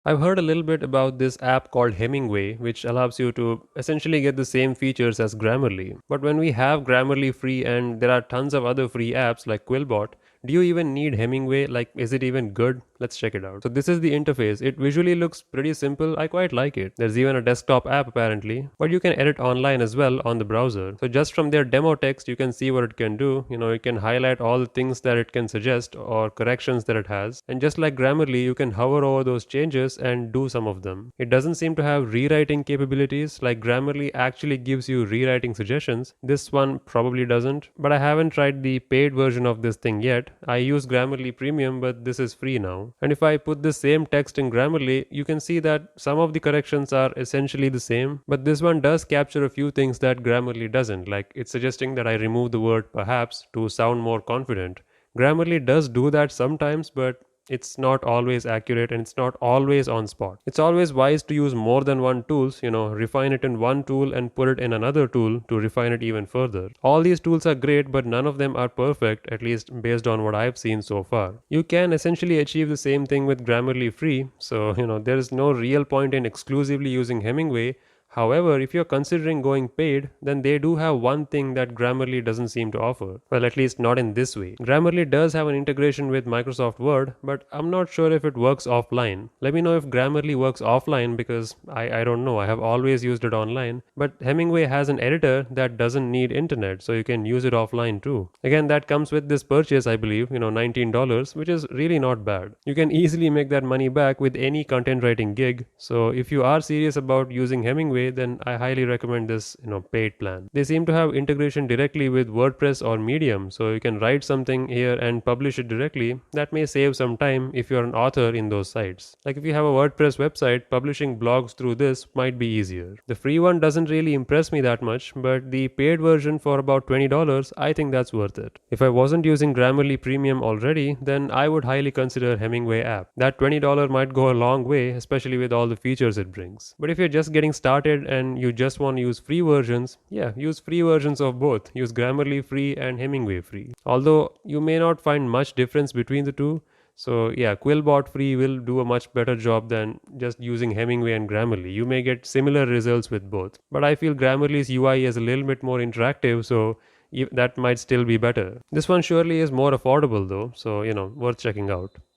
I've heard a little bit about this app called Hemingway, which allows you to essentially get the same features as Grammarly. But when we have Grammarly free and there are tons of other free apps like Quillbot, do you even need Hemingway? Like, is it even good? Let's check it out. So this is the interface. It visually looks pretty simple. I quite like it. There's even a desktop app apparently, but you can edit online as well on the browser. So just from their demo text, you can see what it can do. It can highlight all the things that it can suggest or corrections that it has. And just like Grammarly, you can hover over those changes and do some of them. It doesn't seem to have rewriting capabilities like Grammarly actually gives you rewriting suggestions. This one probably doesn't, but I haven't tried the paid version of this thing yet. I use Grammarly Premium, but this is free now. And if I put the same text in Grammarly, you can see that some of the corrections are essentially the same, but this one does capture a few things that Grammarly doesn't, like it's suggesting that I remove the word perhaps to sound more confident. Grammarly does do that sometimes, but it's not always accurate and it's not always on spot. It's always wise to use more than one tools, refine it in one tool and put it in another tool to refine it even further. All these tools are great, but none of them are perfect, at least based on what I've seen so far. You can essentially achieve the same thing with Grammarly free, so there is no real point in exclusively using Hemingway. However, if you're considering going paid, then they do have one thing that Grammarly doesn't seem to offer. Well, at least not in this way. Grammarly does have an integration with Microsoft Word, but I'm not sure if it works offline. Let me know if Grammarly works offline because I don't know. I have always used it online. But Hemingway has an editor that doesn't need internet, so you can use it offline too. Again, that comes with this purchase, I believe, $19, which is really not bad. You can easily make that money back with any content writing gig. So if you are serious about using Hemingway, then I highly recommend this, paid plan. They seem to have integration directly with WordPress or Medium, so you can write something here and publish it directly. That may save some time if you're an author in those sites. Like if you have a WordPress website, publishing blogs through this might be easier. The free one doesn't really impress me that much, but the paid version for about $20, I think that's worth it. If I wasn't using Grammarly Premium already, then I would highly consider Hemingway app. That $20 might go a long way, especially with all the features it brings. But if you're just getting started and you just want to use free versions, yeah, use free versions of both. Use Grammarly free and Hemingway free. Although you may not find much difference between the two, so yeah, Quillbot free will do a much better job than just using Hemingway and Grammarly. You may get similar results with both. But I feel Grammarly's UI is a little bit more interactive, so that might still be better. This one surely is more affordable though, so worth checking out.